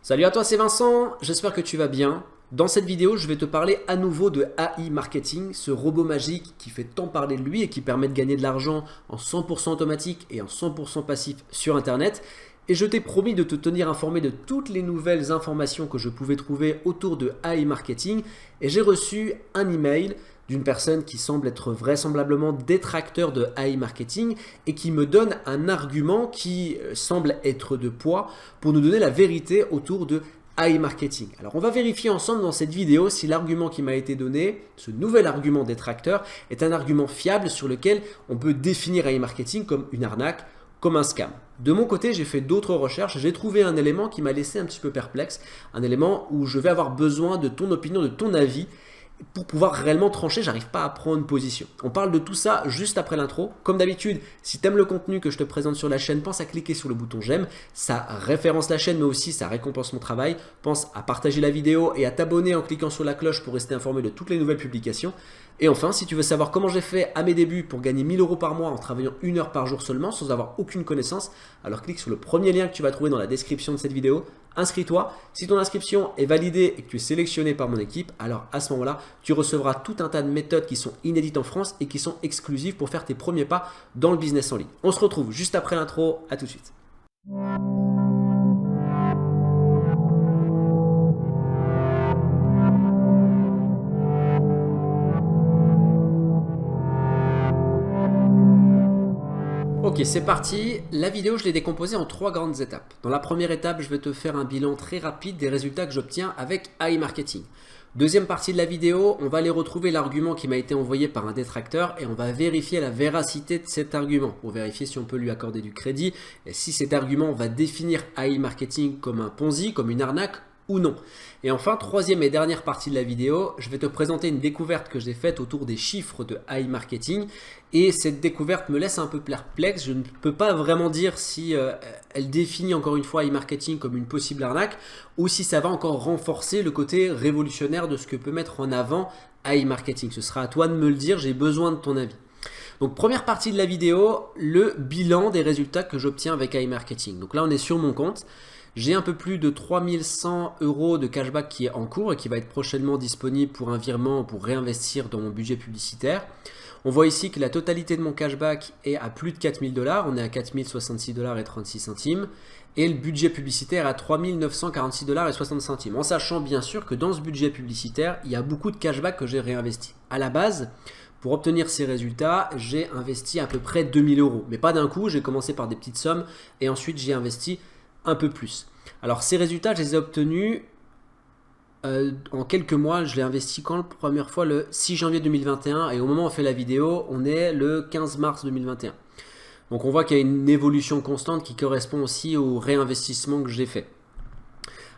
Salut à toi, c'est Vincent, j'espère que tu vas bien. Dans cette vidéo, je vais te parler à nouveau de AI Marketing, ce robot magique qui fait tant parler de lui et qui permet de gagner de l'argent en 100% automatique et en 100% passif sur Internet. Et je t'ai promis de te tenir informé de toutes les nouvelles informations que je pouvais trouver autour de AI Marketing. Et j'ai reçu un email d'une personne qui semble être vraisemblablement détracteur de AI Marketing et qui me donne un argument qui semble être de poids pour nous donner la vérité autour de AI Marketing. Alors on va vérifier ensemble dans cette vidéo si l'argument qui m'a été donné, ce nouvel argument détracteur, est un argument fiable sur lequel on peut définir AI Marketing comme une arnaque, comme un scam. De mon côté, j'ai fait d'autres recherches, j'ai trouvé un élément qui m'a laissé un petit peu perplexe, un élément où je vais avoir besoin de ton opinion, de ton avis, pour pouvoir réellement trancher. J'arrive pas à prendre position. On parle de tout ça juste après l'intro. Comme d'habitude, si tu aimes le contenu que je te présente sur la chaîne, pense à cliquer sur le bouton j'aime. Ça référence la chaîne, mais aussi ça récompense mon travail. Pense à partager la vidéo et à t'abonner en cliquant sur la cloche pour rester informé de toutes les nouvelles publications. Et enfin, si tu veux savoir comment j'ai fait à mes débuts pour gagner 1000 € par mois en travaillant 1 heure par jour seulement sans avoir aucune connaissance, alors clique sur le premier lien que tu vas trouver dans la description de cette vidéo. Inscris-toi. Si ton inscription est validée et que tu es sélectionné par mon équipe, alors à ce moment-là, tu recevras tout un tas de méthodes qui sont inédites en France et qui sont exclusives pour faire tes premiers pas dans le business en ligne. On se retrouve juste après l'intro. À tout de suite. Ok, c'est parti. La vidéo, je l'ai décomposée en 3 grandes étapes. Dans la première étape, je vais te faire un bilan très rapide des résultats que j'obtiens avec AI Marketing. Deuxième partie de la vidéo, on va aller retrouver l'argument qui m'a été envoyé par un détracteur et on va vérifier la véracité de cet argument pour vérifier si on peut lui accorder du crédit et si cet argument va définir AI Marketing comme un Ponzi, comme une arnaque ou non. Et enfin, troisième et dernière partie de la vidéo, je vais te présenter une découverte que j'ai faite autour des chiffres de AI Marketing. Et cette découverte me laisse un peu perplexe. Je ne peux pas vraiment dire si elle définit encore une fois AI Marketing comme une possible arnaque ou si ça va encore renforcer le côté révolutionnaire de ce que peut mettre en avant AI Marketing. Ce sera à toi de me le dire, j'ai besoin de ton avis. Donc première partie de la vidéo, le bilan des résultats que j'obtiens avec AI Marketing. Donc là on est sur mon compte. J'ai un peu plus de 3100 € de cashback qui est en cours et qui va être prochainement disponible pour un virement pour réinvestir dans mon budget publicitaire. On voit ici que la totalité de mon cashback est à plus de 4000 $. On est à 4066 $ et 36 centimes. Et le budget publicitaire à 3946 $ et 60 centimes. En sachant bien sûr que dans ce budget publicitaire, il y a beaucoup de cashback que j'ai réinvesti. À la base, pour obtenir ces résultats, j'ai investi à peu près 2000 €. Mais pas d'un coup, j'ai commencé par des petites sommes et ensuite j'ai investi un peu plus. Alors ces résultats, je les ai obtenus en quelques mois. Je l'ai investi quand la première fois le 6 janvier 2021 et au moment où on fait la vidéo, on est le 15 mars 2021. Donc on voit qu'il y a une évolution constante qui correspond aussi au réinvestissement que j'ai fait.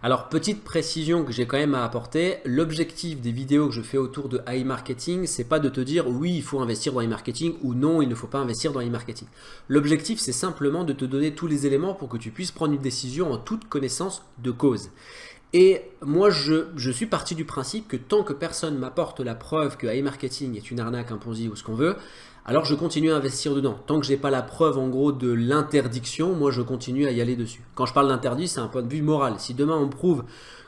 Alors petite précision que j'ai quand même à apporter, l'objectif des vidéos que je fais autour de AI Marketing, c'est pas de te dire oui il faut investir dans AI Marketing ou non il ne faut pas investir dans AI Marketing. L'objectif c'est simplement de te donner tous les éléments pour que tu puisses prendre une décision en toute connaissance de cause. Et moi je suis parti du principe que tant que personne m'apporte la preuve que AI Marketing est une arnaque, un Ponzi ou ce qu'on veut, alors je continue à investir dedans. Tant que je n'ai pas la preuve en gros de l'interdiction, moi je continue à y aller dessus. Quand je parle d'interdit, c'est un point de vue moral. Si demain on me prouve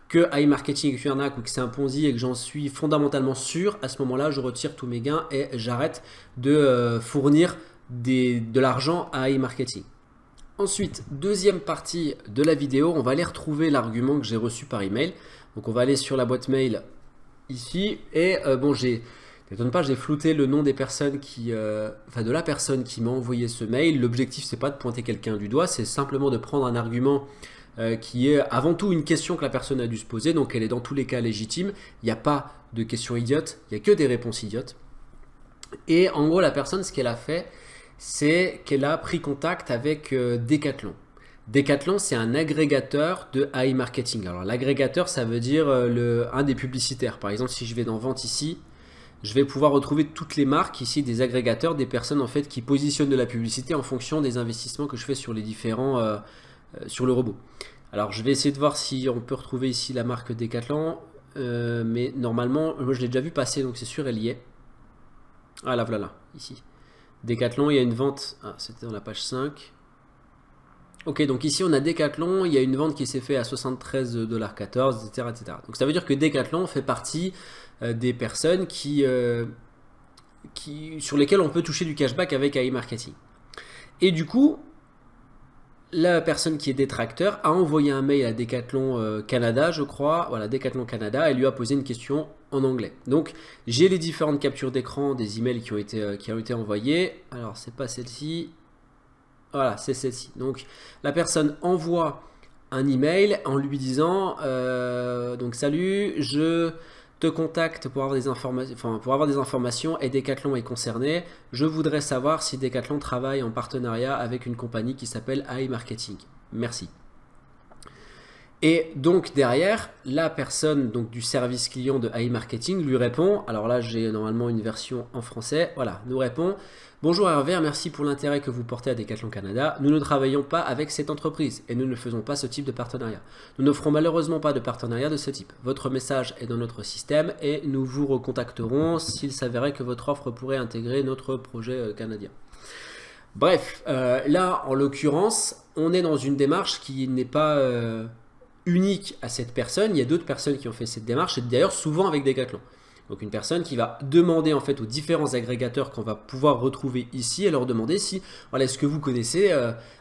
que AI Marketing est une arnaque ou que c'est un Ponzi et que j'en suis fondamentalement sûr, à ce moment-là je retire tous mes gains et j'arrête de fournir de l'argent à AI Marketing. Ensuite, deuxième partie de la vidéo, on va aller retrouver l'argument que j'ai reçu par email. Donc on va aller sur la boîte mail ici et bon n'étonne pas, j'ai flouté le nom des personnes de la personne qui m'a envoyé ce mail. L'objectif, c'est pas de pointer quelqu'un du doigt, c'est simplement de prendre un argument qui est avant tout une question que la personne a dû se poser, donc elle est dans tous les cas légitime. Il n'y a pas de questions idiotes, il n'y a que des réponses idiotes. Et en gros, la personne, ce qu'elle a fait, c'est qu'elle a pris contact avec Decathlon. Decathlon, c'est un agrégateur de AI Marketing. Alors l'agrégateur, ça veut dire un des publicitaires. Par exemple, si je vais dans Vente ici, je vais pouvoir retrouver toutes les marques ici, des agrégateurs, des personnes en fait qui positionnent de la publicité en fonction des investissements que je fais sur les différents, sur le robot. Alors je vais essayer de voir si on peut retrouver ici la marque Decathlon, mais normalement, moi je l'ai déjà vu passer, donc c'est sûr elle y est. Ah là voilà, ici. Decathlon, il y a une vente, c'était dans la page 5. Ok, donc ici on a Decathlon, il y a une vente qui s'est faite à 73,14 $, etc., etc. Donc ça veut dire que Decathlon fait partie des personnes sur lesquelles on peut toucher du cashback avec AI Marketing. Et du coup, la personne qui est détracteur a envoyé un mail à Decathlon Canada, je crois, voilà, Decathlon Canada, et lui a posé une question en anglais. Donc j'ai les différentes captures d'écran des emails qui ont été envoyés. Alors c'est pas celle-ci. Voilà, c'est celle-ci. Donc, la personne envoie un email en lui disant donc salut, je te contacte pour avoir des informations et Decathlon est concerné. Je voudrais savoir si Decathlon travaille en partenariat avec une compagnie qui s'appelle AI Marketing. Merci. Et donc derrière, la personne donc, du service client de AI Marketing lui répond, alors là j'ai normalement une version en français, voilà, nous répond: bonjour Hervé, merci pour l'intérêt que vous portez à Decathlon Canada. Nous ne travaillons pas avec cette entreprise et nous ne faisons pas ce type de partenariat. Nous n'offrons malheureusement pas de partenariat de ce type. Votre message est dans notre système et nous vous recontacterons s'il s'avérait que votre offre pourrait intégrer notre projet canadien. Bref, là en l'occurrence, on est dans une démarche qui n'est pas unique à cette personne. Il y a d'autres personnes qui ont fait cette démarche et d'ailleurs souvent avec Decathlon. Donc une personne qui va demander en fait aux différents agrégateurs qu'on va pouvoir retrouver ici et leur demander si, voilà, est-ce que vous connaissez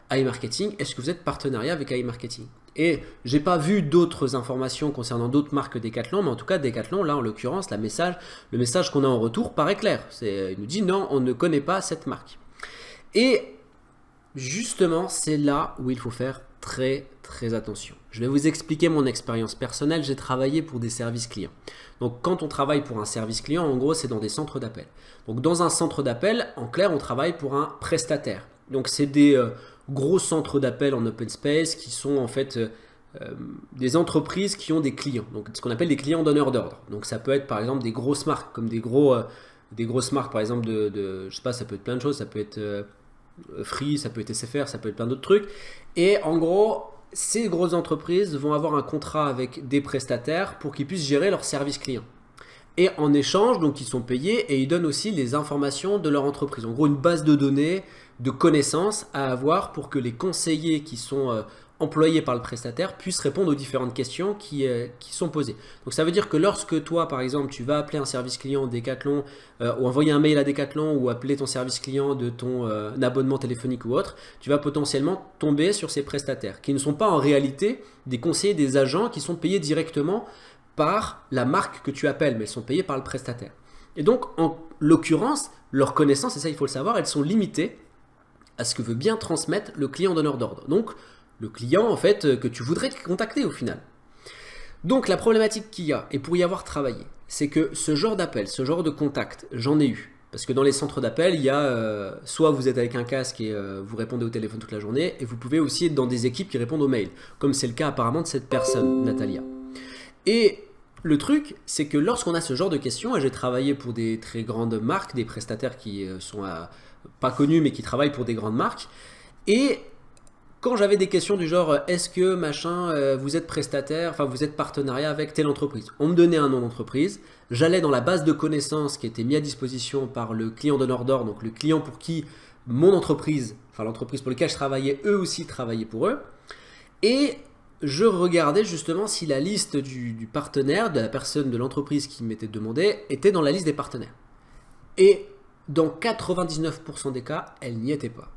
AI Marketing, est-ce que vous êtes partenariat avec AI Marketing. Et j'ai pas vu d'autres informations concernant d'autres marques Decathlon, mais en tout cas Decathlon, là en l'occurrence, le message qu'on a en retour paraît clair. Il nous dit non, on ne connaît pas cette marque. Et justement, c'est là où il faut faire très attention. Je vais vous expliquer mon expérience personnelle. J'ai travaillé pour des services clients. Donc quand on travaille pour un service client, en gros, c'est dans des centres d'appel. Donc dans un centre d'appel, en clair, on travaille pour un prestataire. Donc c'est des gros centres d'appel en open space qui sont en fait des entreprises qui ont des clients. Donc ce qu'on appelle des clients donneurs d'ordre. Donc ça peut être par exemple des grosses marques, comme des grosses marques par exemple je sais pas, ça peut être plein de choses, ça peut être Free, ça peut être SFR, ça peut être plein d'autres trucs. Et en gros, ces grosses entreprises vont avoir un contrat avec des prestataires pour qu'ils puissent gérer leur service client. Et en échange, donc ils sont payés et ils donnent aussi les informations de leur entreprise. En gros, une base de données, de connaissances à avoir pour que les conseillers qui sont employés par le prestataire puissent répondre aux différentes questions qui sont posées. Donc ça veut dire que lorsque toi, par exemple, tu vas appeler un service client Decathlon ou envoyer un mail à Decathlon ou appeler ton service client de ton abonnement téléphonique ou autre, tu vas potentiellement tomber sur ces prestataires qui ne sont pas en réalité des conseillers, des agents qui sont payés directement par la marque que tu appelles, mais elles sont payées par le prestataire. Et donc, en l'occurrence, leurs connaissances, et ça il faut le savoir, elles sont limitées à ce que veut bien transmettre le client donneur d'ordre. Donc, le client en fait que tu voudrais contacter au final. Donc la problématique qu'il y a, et pour y avoir travaillé, c'est que ce genre d'appel, ce genre de contact, j'en ai eu. Parce que dans les centres d'appel, il y a soit vous êtes avec un casque et vous répondez au téléphone toute la journée, et vous pouvez aussi être dans des équipes qui répondent aux mails, comme c'est le cas apparemment de cette personne, Natalia. Et le truc, c'est que lorsqu'on a ce genre de questions, et j'ai travaillé pour des très grandes marques, des prestataires qui sont pas connus mais qui travaillent pour des grandes marques, et quand j'avais des questions du genre est-ce que machin vous êtes prestataire, enfin vous êtes partenariat avec telle entreprise, on me donnait un nom d'entreprise, j'allais dans la base de connaissances qui était mise à disposition par le client donneur d'ordre, donc le client pour qui mon entreprise, enfin l'entreprise pour laquelle je travaillais, eux aussi travaillaient pour eux, et je regardais justement si la liste du partenaire, de la personne de l'entreprise qui m'était demandée, était dans la liste des partenaires. Et dans 99% des cas, elle n'y était pas.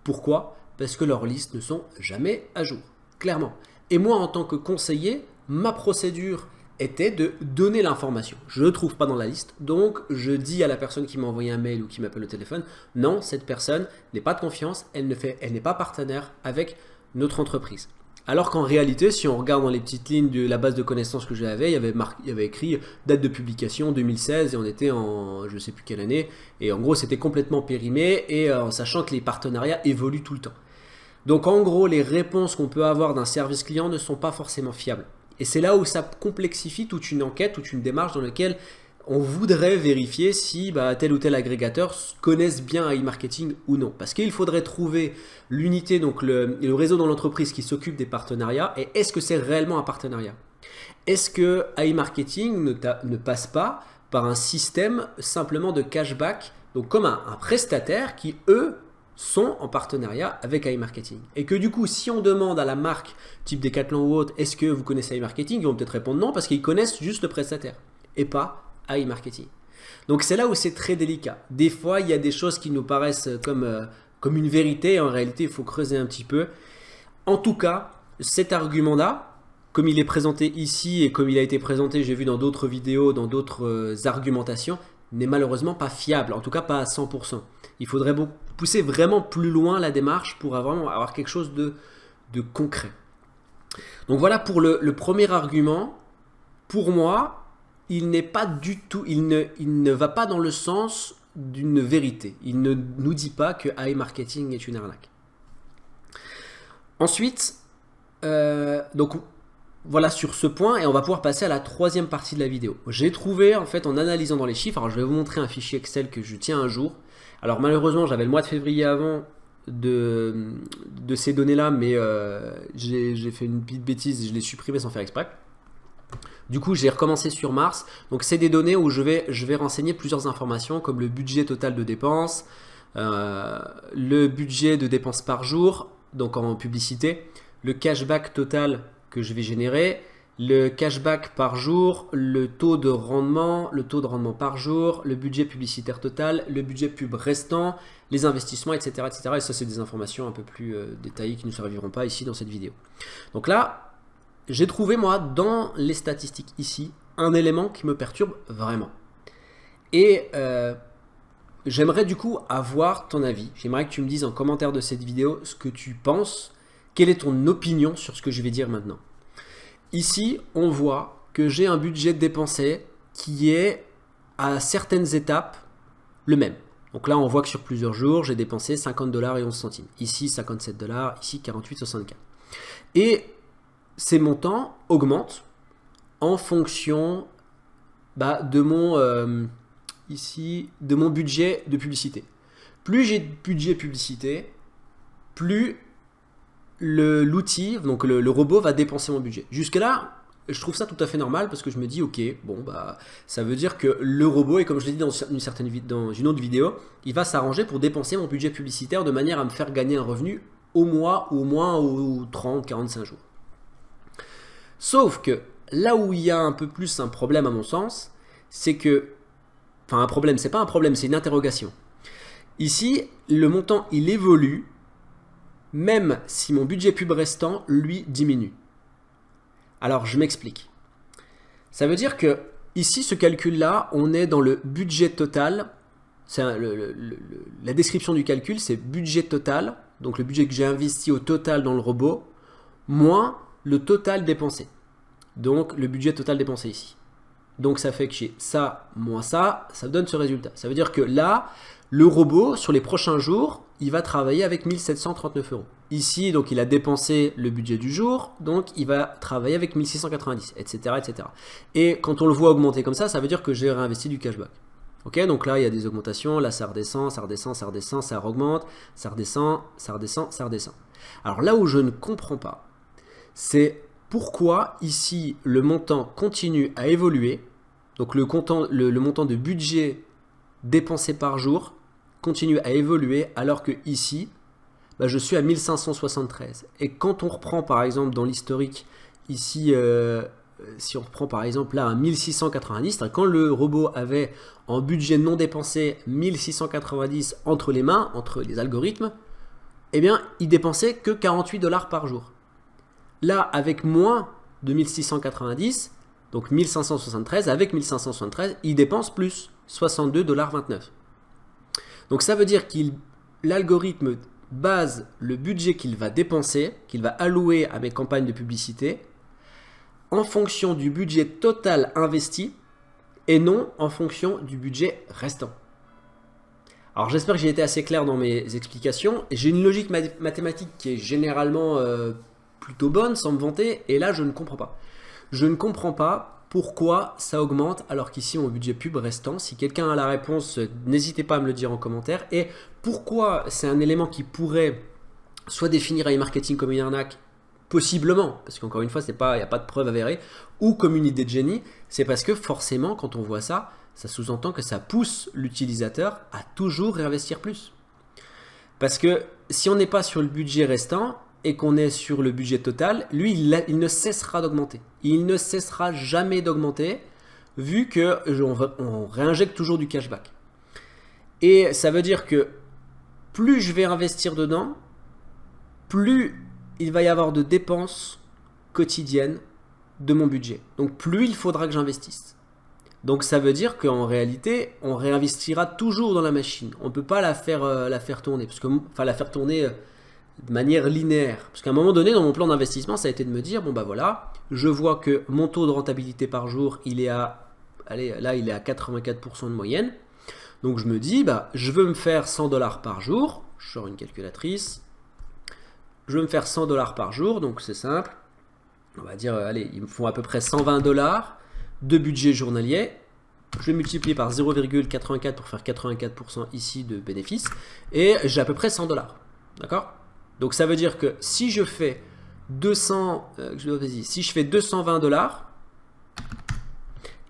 Pourquoi ? Parce que leurs listes ne sont jamais à jour, clairement. Et moi, en tant que conseiller, ma procédure était de donner l'information. Je ne trouve pas dans la liste, donc je dis à la personne qui m'a envoyé un mail ou qui m'appelle au téléphone, non, cette personne n'est pas de confiance, elle n'est pas partenaire avec notre entreprise. Alors qu'en réalité, si on regarde dans les petites lignes de la base de connaissances que j'avais, il y avait écrit date de publication 2016 et on était en je ne sais plus quelle année. Et en gros, c'était complètement périmé et en sachant que les partenariats évoluent tout le temps. Donc en gros, les réponses qu'on peut avoir d'un service client ne sont pas forcément fiables. Et c'est là où ça complexifie toute une enquête, toute une démarche dans laquelle on voudrait vérifier si tel ou tel agrégateur connaissent bien AI Marketing ou non. Parce qu'il faudrait trouver l'unité, donc le réseau dans l'entreprise qui s'occupe des partenariats. Et est-ce que c'est réellement un partenariat? Est-ce que AI Marketing ne passe pas par un système simplement de cashback, donc comme un prestataire qui, eux, sont en partenariat avec iMarketing. Et que du coup, si on demande à la marque type Decathlon ou autre, est-ce que vous connaissez iMarketing, ils vont peut-être répondre non parce qu'ils connaissent juste le prestataire et pas iMarketing. Donc c'est là où c'est très délicat. Des fois, il y a des choses qui nous paraissent comme une vérité. En réalité, il faut creuser un petit peu. En tout cas, cet argument-là, comme il est présenté ici et comme il a été présenté, j'ai vu dans d'autres vidéos, dans d'autres argumentations, n'est malheureusement pas fiable, en tout cas pas à 100%. Il faudrait pousser vraiment plus loin la démarche pour vraiment avoir quelque chose de concret. Donc voilà pour le premier argument. Pour moi, il n'est pas du tout, il ne va pas dans le sens d'une vérité. Il ne nous dit pas que iMarketing est une arnaque. Ensuite, donc voilà sur ce point et on va pouvoir passer à la troisième partie de la vidéo. J'ai trouvé en fait en analysant dans les chiffres, alors je vais vous montrer un fichier Excel que je tiens un jour. Alors malheureusement j'avais le mois de février avant de ces données là, mais j'ai fait une petite bêtise et je l'ai supprimé sans faire exprès. Du coup j'ai recommencé sur mars, donc c'est des données où je vais renseigner plusieurs informations comme le budget total de dépenses, le budget de dépenses par jour, donc en publicité, le cashback total que je vais générer, le cashback par jour, le taux de rendement par jour, le budget publicitaire total, le budget pub restant, les investissements, etc. etc. Et ça, c'est des informations un peu plus détaillées qui ne serviront pas ici dans cette vidéo. Donc là, j'ai trouvé, moi, dans les statistiques ici, un élément qui me perturbe vraiment. Et j'aimerais du coup avoir ton avis. J'aimerais que tu me dises en commentaire de cette vidéo ce que tu penses. Quelle est ton opinion sur ce que je vais dire maintenant? Ici, on voit que j'ai un budget dépensé qui est à certaines étapes le même. Donc là, on voit que sur plusieurs jours, j'ai dépensé 50 $ et 11 centimes. Ici, 57 $, ici, 48,64. Et ces montants augmentent en fonction de mon budget de publicité. Plus j'ai de budget publicité, plus l'outil, donc le robot va dépenser mon budget. Jusque là, je trouve ça tout à fait normal parce que je me dis ok, bon ça veut dire que le robot, et comme je l'ai dit dans une autre vidéo, il va s'arranger pour dépenser mon budget publicitaire de manière à me faire gagner un revenu au mois ou au moins aux 30-45 jours. Sauf que là où il y a un peu plus un problème à mon sens, c'est que, enfin un problème, c'est pas un problème, c'est une interrogation. Ici, le montant il évolue même si mon budget pub restant, lui, diminue. Alors, je m'explique. Ça veut dire que ici, ce calcul-là, on est dans le budget total. La description du calcul, c'est budget total, donc le budget que j'ai investi au total dans le robot, moins le total dépensé. Donc, le budget total dépensé ici. Donc, ça fait que j'ai ça moins ça donne ce résultat. Ça veut dire que là, le robot, sur les prochains jours, il va travailler avec 1739 €. Ici, donc, il a dépensé le budget du jour, donc il va travailler avec 1690, etc., etc. Et quand on le voit augmenter comme ça veut dire que j'ai réinvesti du cashback. Ok, donc là, il y a des augmentations, là, ça redescend, ça redescend, ça redescend, ça augmente, ça redescend, ça redescend, ça redescend. Alors là où je ne comprends pas, c'est pourquoi ici, le montant continue à évoluer, donc le montant de budget dépensé par jour continue à évoluer alors que ici, je suis à 1573. Et quand on reprend par exemple dans l'historique, ici, si on reprend par exemple là à 1690, quand le robot avait en budget non dépensé 1690 entre les mains, entre les algorithmes, eh bien il dépensait que 48 $ par jour. Là, avec moins de 1690, donc 1573, avec 1573, il dépense plus 62,29 $. Donc ça veut dire que l'algorithme base le budget qu'il va dépenser, qu'il va allouer à mes campagnes de publicité, en fonction du budget total investi et non en fonction du budget restant. Alors j'espère que j'ai été assez clair dans mes explications. J'ai une logique mathématique qui est généralement plutôt bonne, sans me vanter, et là je ne comprends pas. Je ne comprends pas pourquoi ça augmente alors qu'ici mon budget pub restant. Si quelqu'un a la réponse, n'hésitez pas à me le dire en commentaire. Et pourquoi c'est un élément qui pourrait soit définir iMarketing comme une arnaque, possiblement, parce qu'encore une fois, il n'y a pas de preuve avérée, ou comme une idée de génie, c'est parce que forcément, quand on voit ça, ça sous-entend que ça pousse l'utilisateur à toujours réinvestir plus. Parce que si on n'est pas sur le budget restant et qu'on est sur le budget total, lui, il ne cessera d'augmenter. Il ne cessera jamais d'augmenter vu qu'on réinjecte toujours du cashback. Et ça veut dire que plus je vais investir dedans, plus il va y avoir de dépenses quotidiennes de mon budget. Donc plus il faudra que j'investisse. Donc ça veut dire qu'en réalité, on réinvestira toujours dans la machine. On ne peut pas la faire tourner, la faire tourner de manière linéaire. Parce qu'à un moment donné, dans mon plan d'investissement, ça a été de me dire, bon bah voilà, je vois que mon taux de rentabilité par jour, il est à 84% de moyenne. Donc je me dis, bah, je veux me faire $100 par jour. Je sors une calculatrice. Je veux me faire $100 par jour, donc c'est simple. On va dire, allez, il me faut à peu près $120 de budget journalier. Je vais multiplier par 0,84 pour faire 84% ici de bénéfices. Et j'ai à peu près $100. D'accord? Donc ça veut dire que si je fais si je fais $220,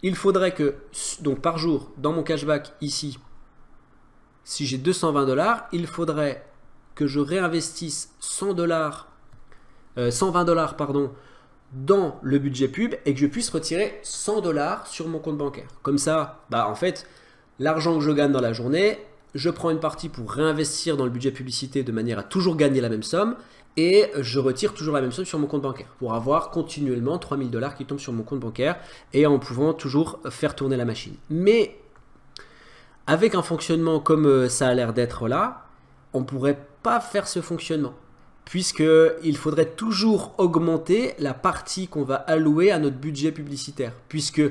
il faudrait que, donc par jour, dans mon cashback ici, si j'ai $220, il faudrait que je réinvestisse $120 dans le budget pub et que je puisse retirer $100 sur mon compte bancaire. Comme ça, bah en fait, l'argent que je gagne dans la journée, je prends une partie pour réinvestir dans le budget publicité de manière à toujours gagner la même somme et je retire toujours la même somme sur mon compte bancaire pour avoir continuellement $3000 qui tombent sur mon compte bancaire et en pouvant toujours faire tourner la machine. Mais avec un fonctionnement comme ça a l'air d'être là, on ne pourrait pas faire ce fonctionnement puisqu'il faudrait toujours augmenter la partie qu'on va allouer à notre budget publicitaire puisque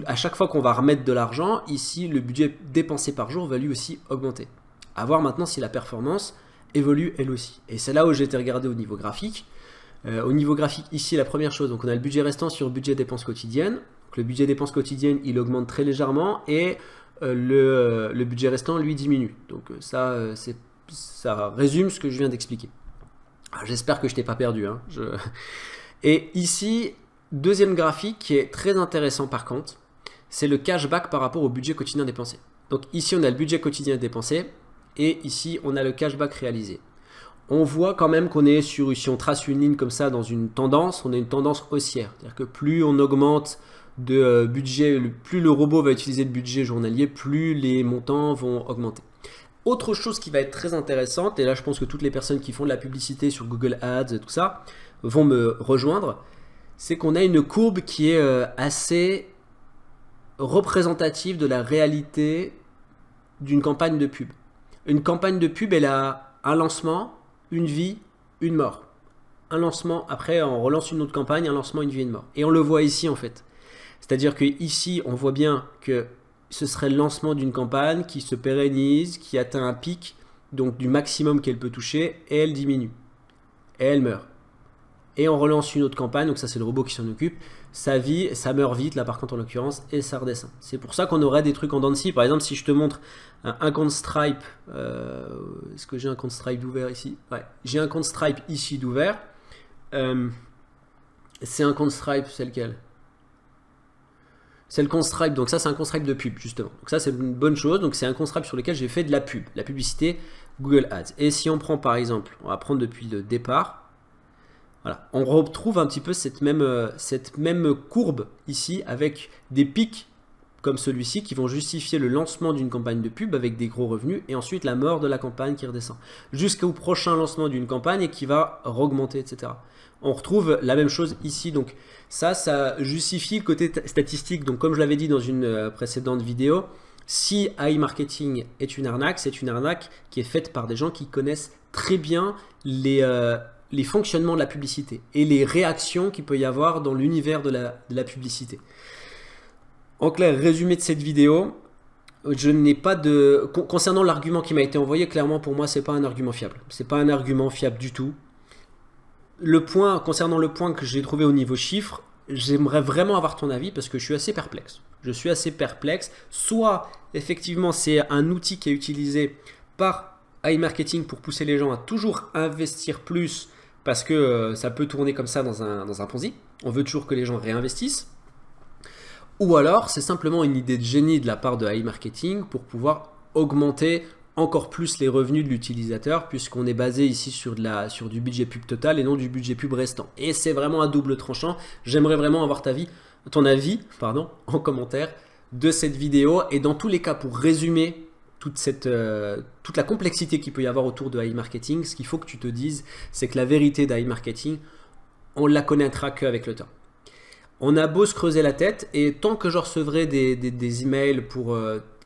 à chaque fois qu'on va remettre de l'argent, ici, le budget dépensé par jour va lui aussi augmenter. À voir maintenant si la performance évolue elle aussi. Et c'est là où j'ai été regardé au niveau graphique. Au niveau graphique, ici, la première chose, donc on a le budget restant sur le budget dépenses quotidiennes. Donc le budget dépenses quotidiennes, il augmente très légèrement et le budget restant, lui, diminue. Donc ça résume ce que je viens d'expliquer. J'espère que je t'ai pas perdu. Hein. Et ici, deuxième graphique qui est très intéressant par contre, c'est le cashback par rapport au budget quotidien dépensé. Donc ici, on a le budget quotidien dépensé et ici, on a le cashback réalisé. On voit quand même qu'on est si on trace une ligne comme ça dans une tendance, on a une tendance haussière. C'est-à-dire que plus on augmente de budget, plus le robot va utiliser le budget journalier, plus les montants vont augmenter. Autre chose qui va être très intéressante, et là je pense que toutes les personnes qui font de la publicité sur Google Ads, tout ça, vont me rejoindre, c'est qu'on a une courbe qui est assez représentative de la réalité d'une campagne de pub. Une campagne de pub, elle a un lancement, une vie, une mort. Un lancement, après on relance une autre campagne, un lancement, une vie, une mort. Et on le voit ici en fait. C'est-à-dire qu'ici, on voit bien que ce serait le lancement d'une campagne qui se pérennise, qui atteint un pic, donc du maximum qu'elle peut toucher, et elle diminue. Et elle meurt. Et on relance une autre campagne, donc ça c'est le robot qui s'en occupe, ça meurt vite, là par contre en l'occurrence, et ça redescend. C'est pour ça qu'on aurait des trucs en dents de scie. Par exemple, si je te montre un compte Stripe, est-ce que j'ai un compte Stripe d'ouvert ici? Ouais, j'ai un compte Stripe ici d'ouvert. C'est un compte Stripe, c'est lequel? C'est le compte Stripe, donc ça c'est un compte Stripe de pub justement. Donc ça c'est une bonne chose, donc c'est un compte Stripe sur lequel j'ai fait de la pub, la publicité Google Ads. Et si on prend par exemple, on va prendre depuis le départ, voilà, on retrouve un petit peu cette même courbe ici avec des pics comme celui-ci qui vont justifier le lancement d'une campagne de pub avec des gros revenus et ensuite la mort de la campagne qui redescend jusqu'au prochain lancement d'une campagne et qui va augmenter, etc. On retrouve la même chose ici, donc ça justifie le côté statistique. Donc comme je l'avais dit dans une précédente vidéo, si AI marketing est une arnaque, c'est une arnaque qui est faite par des gens qui connaissent très bien les fonctionnements de la publicité et les réactions qu'il peut y avoir dans l'univers de la publicité. En clair, résumé de cette vidéo, je n'ai pas de... Concernant l'argument qui m'a été envoyé, clairement pour moi, c'est pas un argument fiable. C'est pas un argument fiable du tout. Concernant le point que j'ai trouvé au niveau chiffres, j'aimerais vraiment avoir ton avis parce que je suis assez perplexe. Soit, effectivement, c'est un outil qui est utilisé par AI marketing pour pousser les gens à toujours investir plus parce que ça peut tourner comme ça dans un Ponzi. On veut toujours que les gens réinvestissent. Ou alors, c'est simplement une idée de génie de la part de AI marketing pour pouvoir augmenter encore plus les revenus de l'utilisateur puisqu'on est basé ici sur du budget pub total et non du budget pub restant. Et c'est vraiment à double tranchant. J'aimerais vraiment avoir ton avis en commentaire de cette vidéo. Et dans tous les cas, pour résumer toute la complexité qu'il peut y avoir autour de AI marketing, ce qu'il faut que tu te dises, c'est que la vérité d'AI marketing, on la connaîtra qu'avec le temps. On a beau se creuser la tête et tant que je recevrai des emails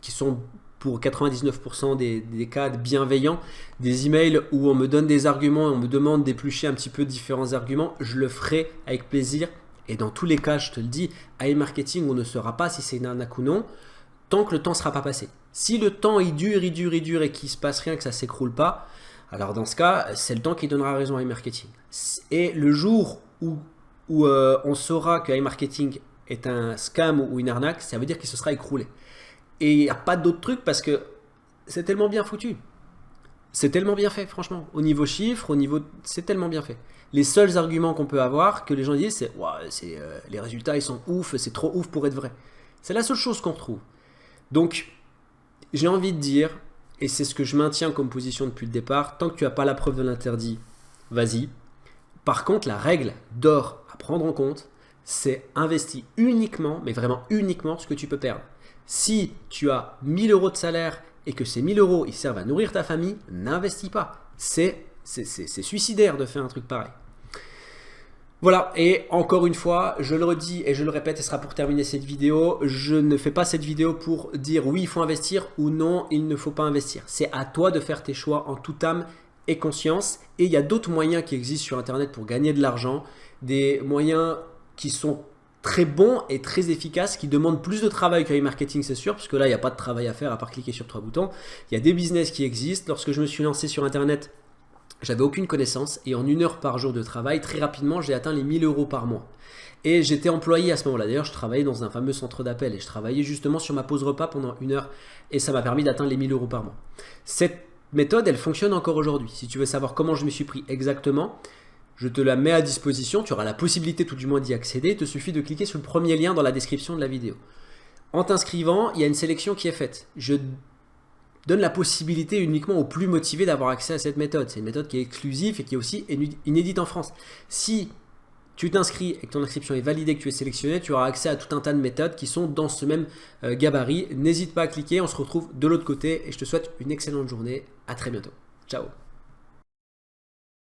qui sont pour 99% des cas bienveillants, des emails où on me donne des arguments et on me demande d'éplucher un petit peu différents arguments, je le ferai avec plaisir. Et dans tous les cas, je te le dis, AI marketing, on ne saura pas si c'est une arnaque ou non, tant que le temps ne sera pas passé. Si le temps il dure et qu'il ne se passe rien, que ça ne s'écroule pas, alors dans ce cas, c'est le temps qui donnera raison à AI marketing. Et le jour où on saura que AI marketing est un scam ou une arnaque, ça veut dire qu'il se sera écroulé. Et il n'y a pas d'autre truc parce que c'est tellement bien foutu. C'est tellement bien fait, franchement. Au niveau chiffres, c'est tellement bien fait. Les seuls arguments qu'on peut avoir, que les gens disent, c'est les résultats, ils sont ouf, c'est trop ouf pour être vrai. C'est la seule chose qu'on retrouve. Donc, j'ai envie de dire, et c'est ce que je maintiens comme position depuis le départ, tant que tu n'as pas la preuve de l'interdit, vas-y. Par contre, la règle d'or à prendre en compte, c'est investir uniquement, mais vraiment uniquement, ce que tu peux perdre. Si tu as 1000 € de salaire et que ces 1000 € ils servent à nourrir ta famille, n'investis pas. C'est suicidaire de faire un truc pareil. Voilà, et encore une fois, je le redis et je le répète, et ce sera pour terminer cette vidéo, je ne fais pas cette vidéo pour dire oui, il faut investir ou non, il ne faut pas investir. C'est à toi de faire tes choix en toute âme et conscience. Et il y a d'autres moyens qui existent sur Internet pour gagner de l'argent, des moyens qui sont très bons et très efficaces, qui demandent plus de travail qu'AI marketing, c'est sûr, parce que là, il n'y a pas de travail à faire à part cliquer sur 3 boutons. Il y a des business qui existent. Lorsque je me suis lancé sur Internet, j'avais aucune connaissance et en 1 heure par jour de travail, très rapidement, j'ai atteint les 1000 € par mois. Et j'étais employé à ce moment-là. D'ailleurs, je travaillais dans un fameux centre d'appel et je travaillais justement sur ma pause repas pendant 1 heure et ça m'a permis d'atteindre les 1000 € par mois. Cette méthode, elle fonctionne encore aujourd'hui. Si tu veux savoir comment je me suis pris exactement, je te la mets à disposition. Tu auras la possibilité tout du moins d'y accéder. Il te suffit de cliquer sur le premier lien dans la description de la vidéo. En t'inscrivant, il y a une sélection qui est faite. Je donne la possibilité uniquement aux plus motivés d'avoir accès à cette méthode. C'est une méthode qui est exclusive et qui est aussi inédite en France. Si tu t'inscris et que ton inscription est validée, que tu es sélectionné, tu auras accès à tout un tas de méthodes qui sont dans ce même gabarit. N'hésite pas à cliquer, on se retrouve de l'autre côté et je te souhaite une excellente journée. À très bientôt. Ciao.